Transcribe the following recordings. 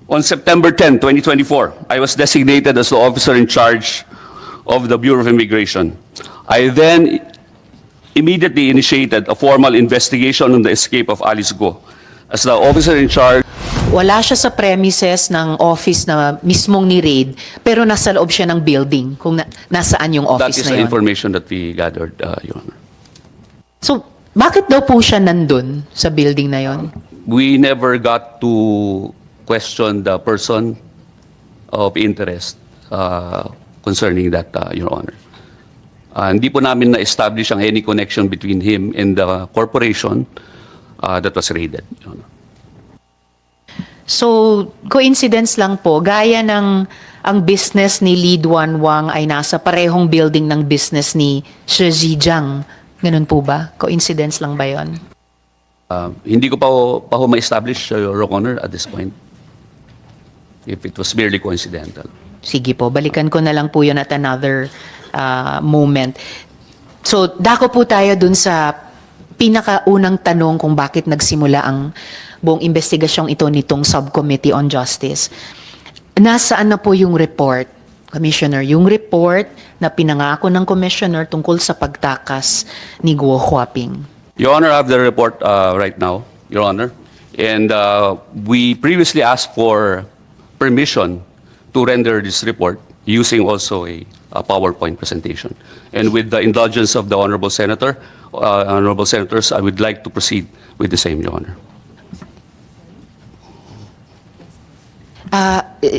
On September 10, 2024, I was designated as the officer in charge of the Bureau of Immigration. I then immediately initiated a formal investigation on the escape of Alice Go. As the officer in charge, Wala siya sa premises ng office na mismong ni-raid, pero nasa loob siya ng building kung nasaan yung that office is na the yun. information that we gathered, Your Honor. So, bakit daw po siya nandun sa building na yon? We never got to question the person of interest concerning that, Your Honor. Hindi po namin na-establish ang any connection between him and the corporation that was raided, Your Honor. So, coincidence lang po, gaya ng ang business ni Lee Duan Wang ay nasa parehong building ng business ni Shi Zhejiang. Ganun po ba? Coincidence lang ba yon? Hindi ko pa ho ma-establish, Your Honor, at this point. If it was merely coincidental. Sige po, balikan ko na lang po yun at another moment. So, dako po tayo dun sa pinakaunang tanong kung bakit nagsimula ang buong investigasyong ito nitong Subcommittee on Justice. Nasaan na po yung report, Commissioner? Yung report na pinangako ng Commissioner tungkol sa pagtakas ni Guo Huaping. Your Honor, I have the report right now, Your Honor. And we previously asked for permission to render this report using also a PowerPoint presentation. And with the indulgence of the Honorable Senator, Honorable Senators, I would like to proceed with the same, Your Honor.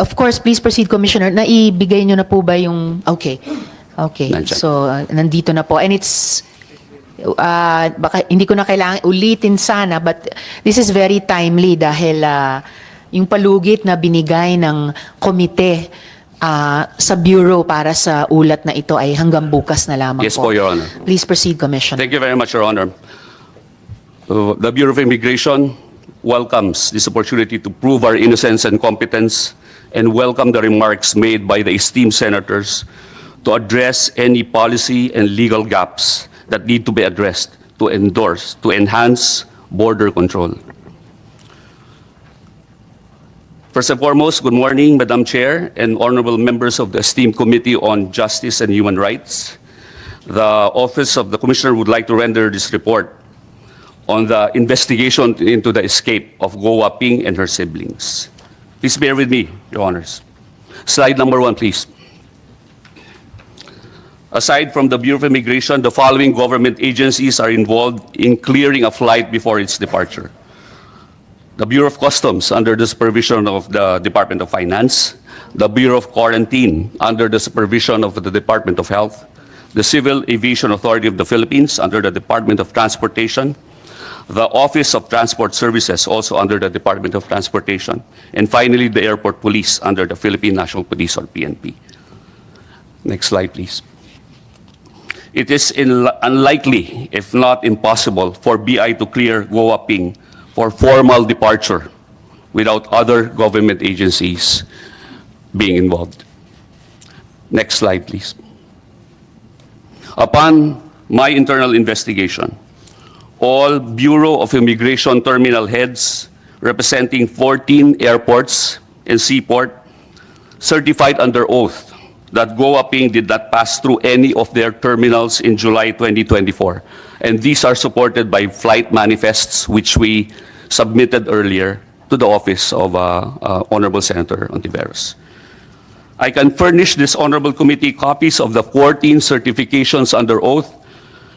Of course, please proceed, Commissioner. Naibigay nyo na po ba yung... Okay. Okay. Nandiyan. So, nandito na po. And it's... baka hindi ko na kailangan ulitin sana, but this is very timely dahil yung palugit na binigay ng komite sa Bureau para sa ulat na ito ay hanggang bukas na lamang Yes po. po, Your Honor. Please proceed, Commissioner. Thank you very much, Your Honor. The Bureau of Immigration welcomes this opportunity to prove our innocence and competence and welcome the remarks made by the esteemed senators to address any policy and legal gaps that need to be addressed to enhance border control. First and foremost, good morning, Madam Chair and honorable members of the esteemed Committee on Justice and Human Rights. The Office of the Commissioner would like to render this report on the investigation into the escape of Guo Huaping and her siblings. Please bear with me, Your Honors. Slide number 1, please. Aside from the Bureau of Immigration, the following government agencies are involved in clearing a flight before its departure. The Bureau of Customs under the supervision of the Department of Finance, the Bureau of Quarantine under the supervision of the Department of Health, the Civil Aviation Authority of the Philippines under the Department of Transportation, the Office of Transport Services also under the Department of Transportation, and finally the Airport Police under the Philippine National Police or PNP. Next slide, please. It is unlikely, if not impossible, for BI to clear Guo Huaping for formal departure without other government agencies being involved. Next slide, please. Upon my internal investigation, all Bureau of Immigration terminal heads representing 14 airports and seaport certified under oath that Guo Huaping did not pass through any of their terminals in July 2024. And these are supported by flight manifests which we submitted earlier to the office of Honorable Senator Ontiveros. I can furnish this Honorable Committee copies of the 14 certifications under oath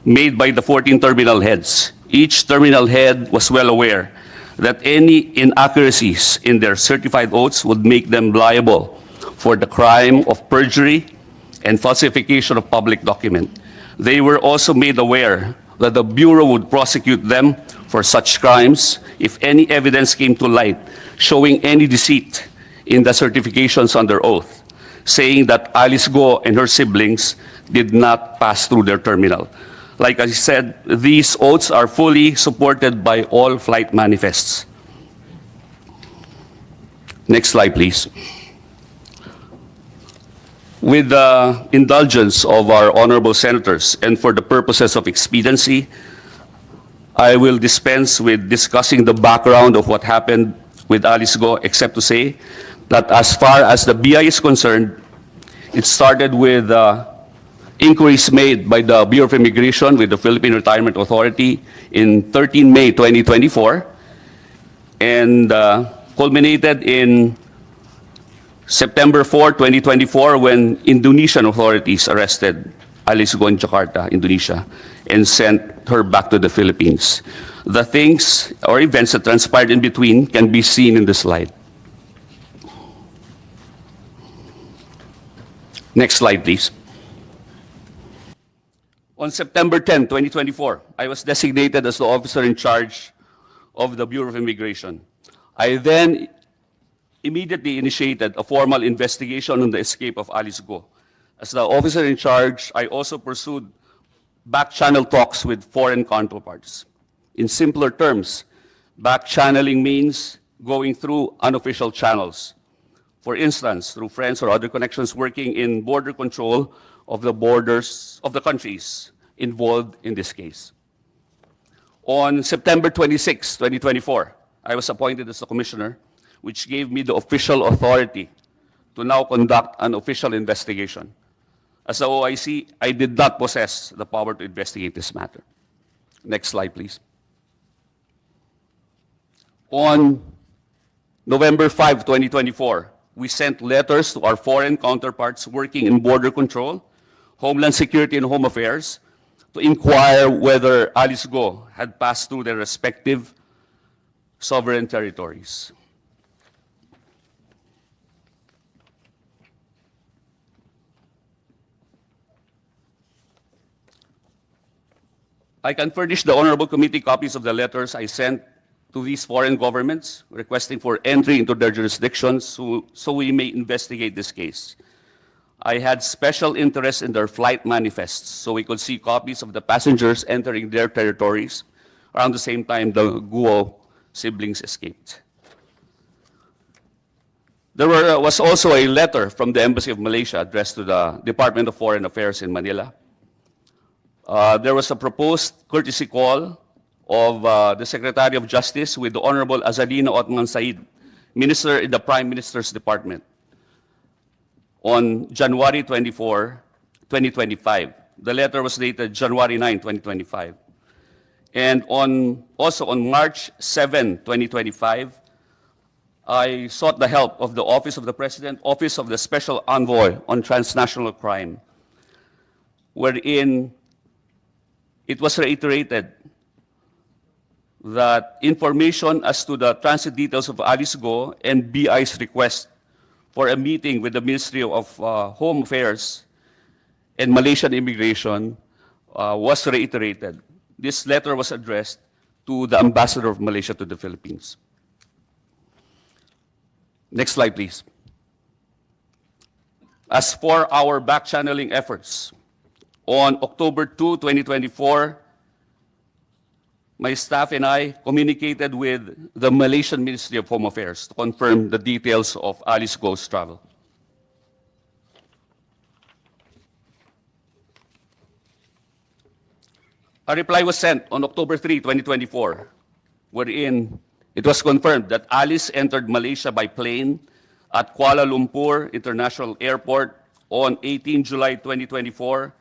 made by the 14 terminal heads. Each terminal head was well aware that any inaccuracies in their certified oaths would make them liable for the crime of perjury and falsification of public document. They were also made aware that the Bureau would prosecute them for such crimes if any evidence came to light showing any deceit in the certifications under oath, saying that Alice Go and her siblings did not pass through their terminal. Like I said, these oaths are fully supported by all flight manifests. Next slide, please. With the indulgence of our honorable senators and for the purposes of expediency, I will dispense with discussing the background of what happened with Alice Go, except to say that as far as the BI is concerned, it started with inquiries made by the Bureau of Immigration with the Philippine Retirement Authority in 13 May 2024 and culminated in September 4, 2024, when Indonesian authorities arrested Alice Go in Jakarta, Indonesia, and sent her back to the Philippines. The things or events that transpired in between can be seen in the slide. Next slide, please. On September 10, 2024, I was designated as the officer in charge of the Bureau of Immigration. I then immediately initiated a formal investigation on the escape of Alice Go. As the officer in charge, I also pursued back-channel talks with foreign counterparts. In simpler terms, back-channeling means going through unofficial channels. For instance, through friends or other connections working in border control of the borders of the countries involved in this case. On September 26, 2024, I was appointed as the commissioner, which gave me the official authority to now conduct an official investigation. As the OIC, I did not possess the power to investigate this matter. Next slide, please. On November 5, 2024, we sent letters to our foreign counterparts working in border control, Homeland Security, and Home Affairs to inquire whether Alice Go had passed through their respective sovereign territories. I can furnish the Honorable Committee copies of the letters I sent to these foreign governments requesting for entry into their jurisdictions so we may investigate this case. I had special interest in their flight manifests so we could see copies of the passengers entering their territories around the same time the Guo siblings escaped. There was also a letter from the Embassy of Malaysia addressed to the Department of Foreign Affairs in Manila. There was a proposed courtesy call of the Secretary of Justice with the Honorable Azalina Othman Said, Minister in the Prime Minister's Department, on January 24, 2025. The letter was dated January 9, 2025. And also on March 7, 2025, I sought the help of the Office of the President, Office of the Special Envoy on Transnational Crime, wherein it was reiterated that information as to the transit details of Alice Go and BI's request for a meeting with the Ministry of Home Affairs and Malaysian Immigration was reiterated. This letter was addressed to the Ambassador of Malaysia to the Philippines. Next slide, please. As for our back-channeling efforts, on October 2, 2024, my staff and I communicated with the Malaysian Ministry of Home Affairs to confirm the details of Alice Go's travel. A reply was sent on October 3, 2024, wherein it was confirmed that Alice entered Malaysia by plane at Kuala Lumpur International Airport on 18 July 2024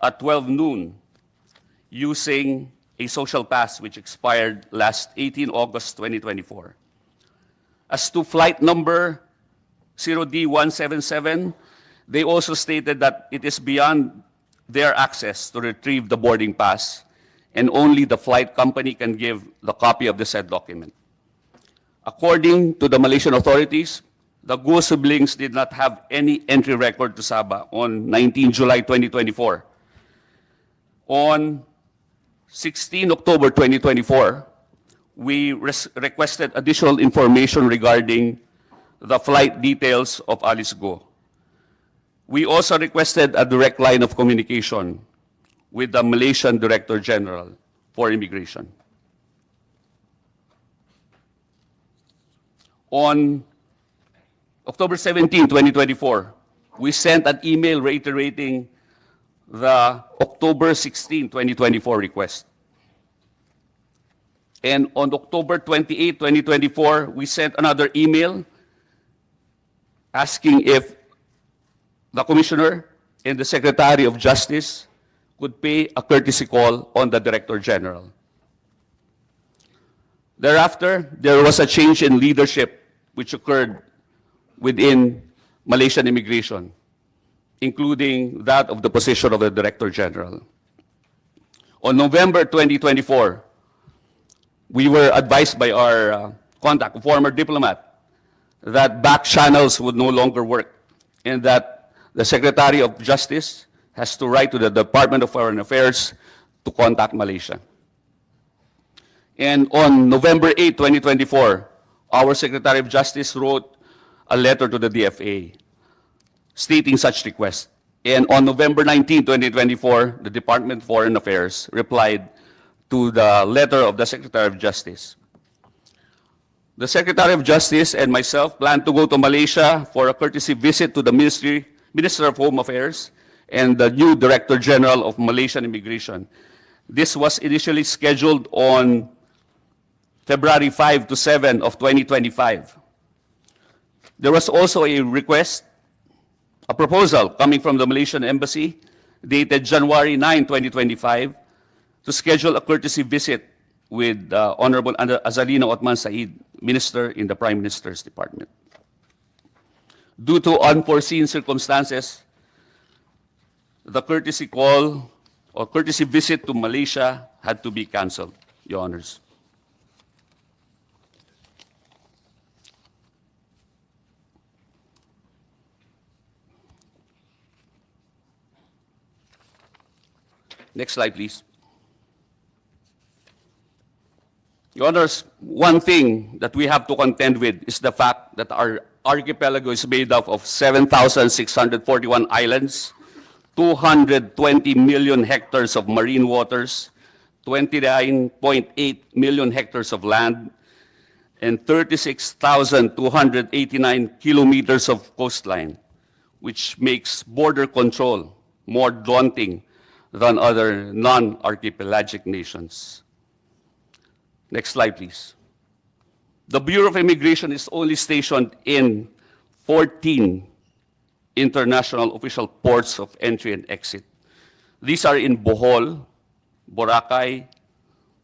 at 12 noon using a social pass which expired last 18 August 2024. As to flight number 0D177, they also stated that it is beyond their access to retrieve the boarding pass, and only the flight company can give the copy of the said document. According to the Malaysian authorities, the Guo siblings did not have any entry record to Sabah on 19 July 2024. On 16 October 2024, we requested additional information regarding the flight details of Alice Go. We also requested a direct line of communication with the Malaysian Director General for Immigration. On October 17, 2024, we sent an email reiterating the October 16, 2024 request. And on October 28, 2024, we sent another email asking if the Commissioner and the Secretary of Justice could pay a courtesy call on the Director General. Thereafter, there was a change in leadership which occurred within Malaysian immigration, including that of the position of the Director General. On November 2024, we were advised by our contact, a former diplomat, that back channels would no longer work and that the Secretary of Justice has to write to the Department of Foreign Affairs to contact Malaysia. And on November 8, 2024, our Secretary of Justice wrote a letter to the DFA stating such request. And on November 19, 2024, the Department of Foreign Affairs replied to the letter of the Secretary of Justice. The Secretary of Justice and myself plan to go to Malaysia for a courtesy visit to the Minister of Home Affairs and the new Director General of Malaysian Immigration. This was initially scheduled on February 5 to 7 of 2025. There was also a request, a proposal coming from the Malaysian Embassy dated January 9, 2025 to schedule a courtesy visit with Honorable Azalina Othman Said, Minister in the Prime Minister's Department. Due to unforeseen circumstances, the courtesy call or courtesy visit to Malaysia had to be canceled, Your Honors. Next slide, please. Your Honors, one thing that we have to contend with is the fact that our archipelago is made up of 7,641 islands, 220 million hectares of marine waters, 29.8 million hectares of land, and 36,289 kilometers of coastline, which makes border control more daunting than other non-archipelagic nations. Next slide, please. The Bureau of Immigration is only stationed in 14 international official ports of entry and exit. These are in Bohol, Boracay,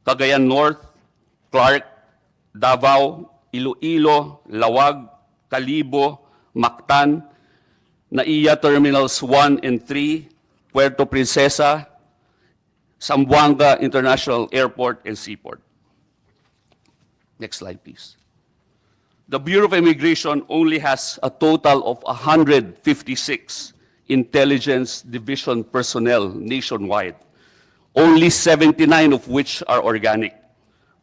Cagayan North, Clark, Davao, Iloilo, Lawag, Calibo, Mactan, NAIA Terminals 1 and 3, Puerto Princesa, Zamboanga International Airport and Seaport. Next slide, please. The Bureau of Immigration only has a total of 156 intelligence division personnel nationwide, only 79 of which are organic,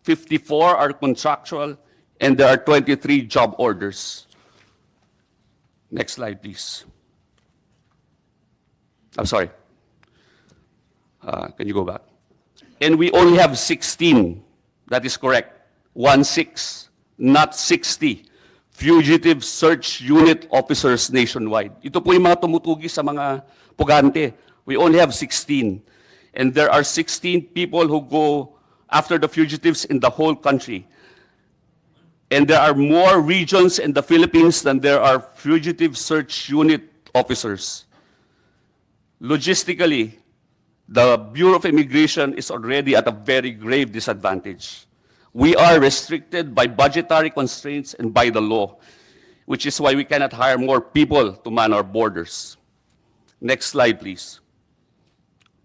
54 are contractual, and there are 23 job orders. Next slide, please. I'm sorry. Can you go back? And we only have 16, that is correct, 16, not 60, fugitive search unit officers nationwide. Ito po yung mga tumutugi sa mga pugante. We only have 16. And there are 16 people who go after the fugitives in the whole country. And there are more regions in the Philippines than there are fugitive search unit officers. Logistically, the Bureau of Immigration is already at a very grave disadvantage. We are restricted by budgetary constraints and by the law, which is why we cannot hire more people to man our borders. Next slide, please.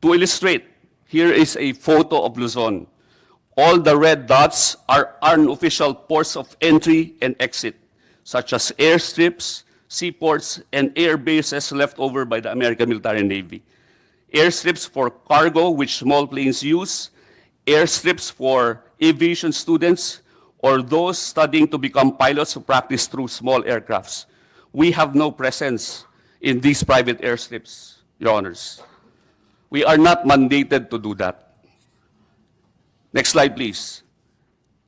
To illustrate, here is a photo of Luzon. All the red dots are unofficial ports of entry and exit, such as airstrips, seaports, and air bases left over by the American military and Navy. Airstrips for cargo, which small planes use, airstrips for aviation students, or those studying to become pilots who practice through small aircrafts. We have no presence in these private airstrips, Your Honors. We are not mandated to do that. Next slide, please.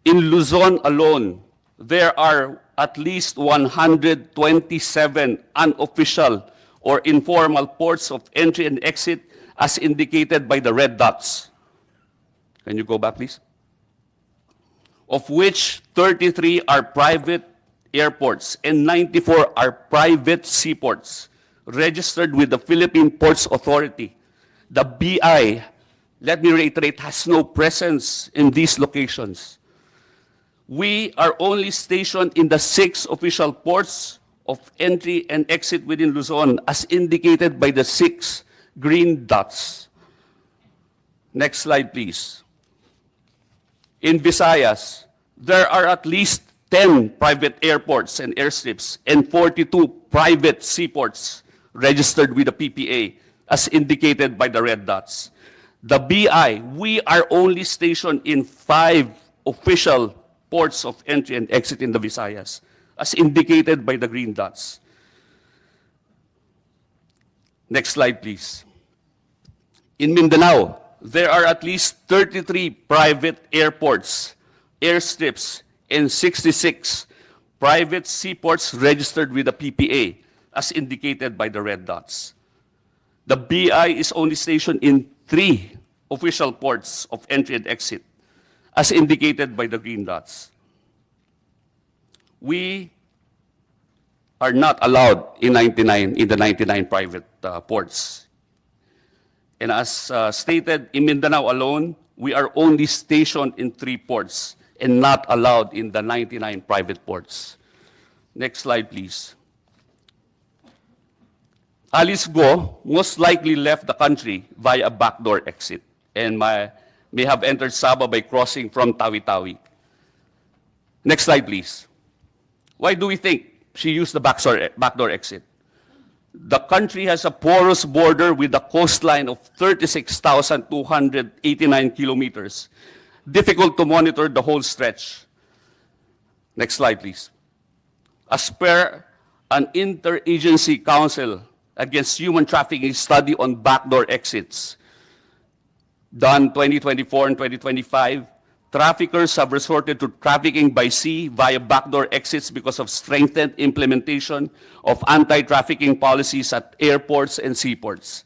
In Luzon alone, there are at least 127 unofficial or informal ports of entry and exit as indicated by the red dots. Can you go back, please? of which 33 are private airports and 94 are private seaports registered with the Philippine Ports Authority. The BI, let me reiterate, has no presence in these locations. We are only stationed in the 6 official ports of entry and exit within Luzon, as indicated by the 6 green dots. Next slide, please. In Visayas, there are at least 10 private airports and airstrips and 42 private seaports registered with the PPA, as indicated by the red dots. The BI, we are only stationed in 5 official ports of entry and exit in the Visayas, as indicated by the green dots. Next slide, please. In Mindanao, there are at least 33 private airports, airstrips, and 66 private seaports registered with the PPA, as indicated by the red dots. The BI is only stationed in 3 official ports of entry and exit, as indicated by the green dots. We are not allowed in the 99 private ports. And as stated, in Mindanao alone, we are only stationed in 3 ports and not allowed in the 99 private ports. Next slide, please. Alice Go most likely left the country via a backdoor exit and may have entered Sabah by crossing from Tawi-Tawi. Next slide, please. Why do we think she used the backdoor exit? The country has a porous border with a coastline of 36,289 kilometers. Difficult to monitor the whole stretch. Next slide, please. As per an interagency council against human trafficking study on backdoor exits, done 2024 and 2025, traffickers have resorted to trafficking by sea via backdoor exits because of strengthened implementation of anti-trafficking policies at airports and seaports.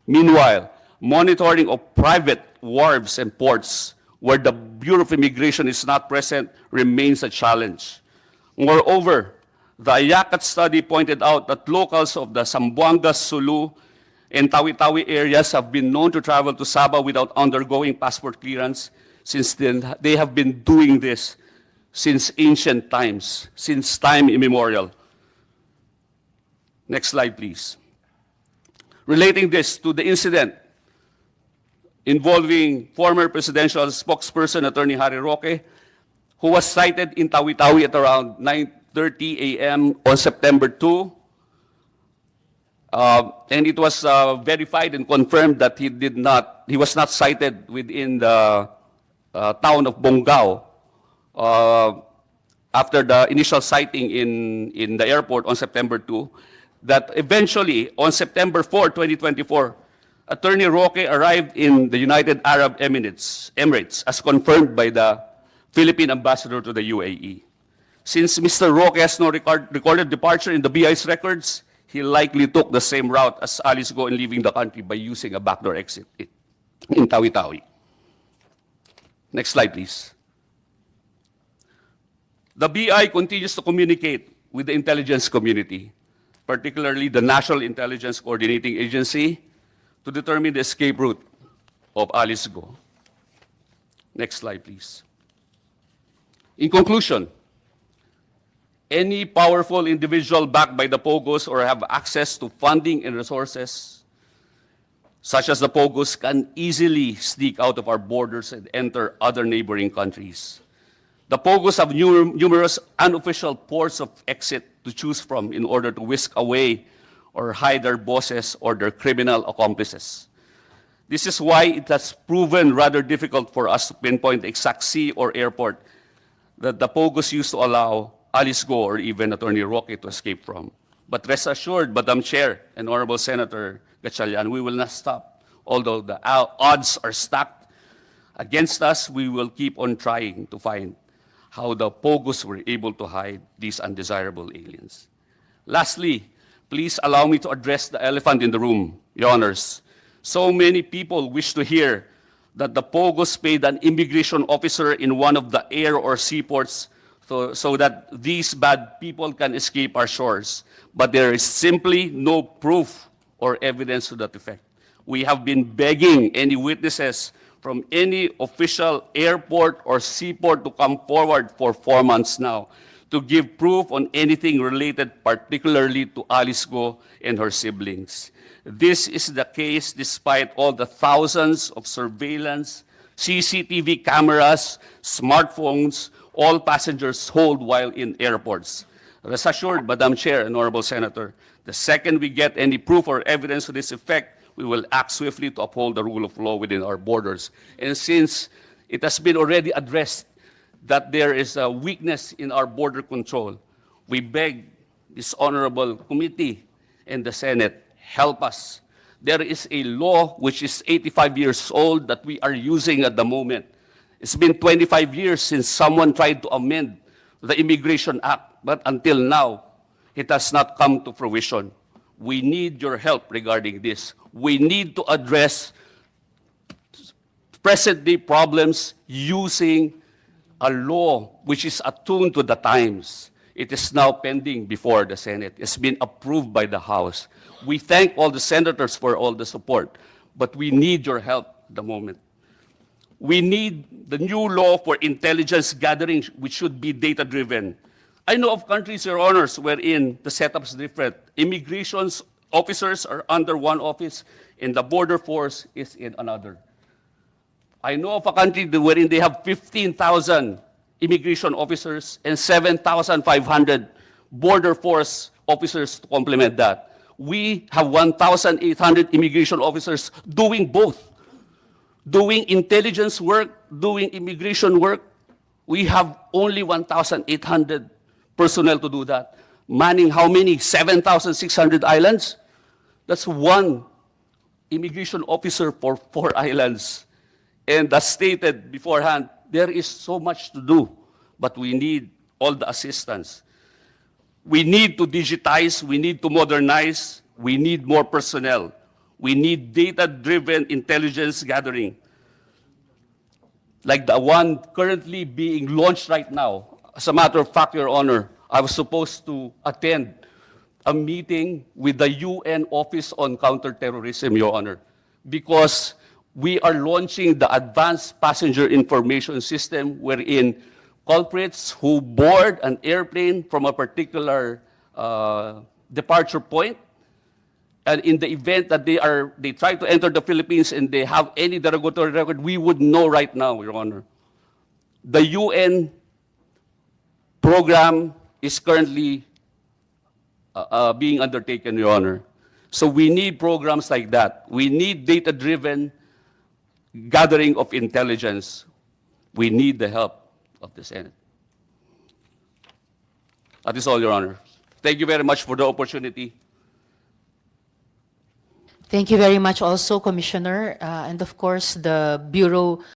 Meanwhile, monitoring of private wharves and ports where the Bureau of Immigration is not present remains a challenge. Moreover, the Ayakat study pointed out that locals of the Zamboanga, Sulu, and Tawi-Tawi areas have been known to travel to Sabah without undergoing passport clearance. Since then, they have been doing this since ancient times, since time immemorial. Next slide, please. Relating this to the incident involving former presidential spokesperson Attorney Harry Roque, who was cited in Tawi-Tawi at around 9:30 a.m. on September 2. And it was verified and confirmed that he was not cited within the town of Bongao after the initial sighting in the airport on September 2, that eventually on September 4, 2024, Attorney Roque arrived in the United Arab Emirates as confirmed by the Philippine ambassador to the UAE. Since Mr. Roque has no recorded departure in the BI's records, he likely took the same route as Alice Go in leaving the country by using a backdoor exit in Tawi-Tawi. Next slide, please. The BI continues to communicate with the intelligence community, particularly the National Intelligence Coordinating Agency, to determine the escape route of Alice Go. Next slide, please. In conclusion, any powerful individual backed by the POGOs or have access to funding and resources, such as the POGOs, can easily sneak out of our borders and enter other neighboring countries. The POGOs have numerous unofficial ports of exit to choose from in order to whisk away or hide their bosses or their criminal accomplices. This is why it has proven rather difficult for us to pinpoint the exact sea or airport that the POGOs used to allow Alice Go or even Attorney Roque to escape from. But rest assured, Madam Chair and Honorable Senator Gatchalian, we will not stop. Although the odds are stacked against us, we will keep on trying to find how the POGOs were able to hide these undesirable aliens. Lastly, please allow me to address the elephant in the room, Your Honors. So many people wish to hear that the POGOs paid an immigration officer in one of the air or seaports so that these bad people can escape our shores. But there is simply no proof or evidence to that effect. We have been begging any witnesses from any official airport or seaport to come forward for 4 months now to give proof on anything related particularly to Alice Go and her siblings. This is the case despite all the thousands of surveillance, CCTV cameras, smartphones, all passengers hold while in airports. Rest assured, Madam Chair and Honorable Senator, the second we get any proof or evidence to this effect, we will act swiftly to uphold the rule of law within our borders. And since it has been already addressed that there is a weakness in our border control, we beg this honorable committee and the Senate, help us. There is a law which is 85 years old that we are using at the moment. It's been 25 years since someone tried to amend the Immigration Act, but until now, it has not come to fruition. We need your help regarding this. We need to address present-day problems using a law which is attuned to the times. It is now pending before the Senate. It's been approved by the House. We thank all the senators for all the support, but we need your help at the moment. We need the new law for intelligence gathering, which should be data-driven. I know of countries, Your Honors, wherein the setup is different. Immigration officers are under one office, and the border force is in another. I know of a country wherein they have 15,000 immigration officers and 7,500 border force officers to complement that. We have 1,800 immigration officers doing both. Doing intelligence work, doing immigration work. We have only 1,800 personnel to do that. Manning how many? 7,600 islands? That's one immigration officer for 4 islands. And as stated beforehand, there is so much to do, but we need all the assistance. We need to digitize, we need to modernize, we need more personnel. We need data-driven intelligence gathering, like the one currently being launched right now. As a matter of fact, Your Honor, I was supposed to attend a meeting with the UN Office on Counterterrorism, Your Honor, because we are launching the Advanced Passenger Information System wherein culprits who board an airplane from a particular departure point, and in the event that they try to enter the Philippines and they have any derogatory record, we would know right now, Your Honor. The UN program is currently being undertaken, Your Honor. So we need programs like that. We need data-driven gathering of intelligence. We need the help of the Senate. That is all, Your Honor. Thank you very much for the opportunity. Thank you very much also, Commissioner. And of course, the Bureau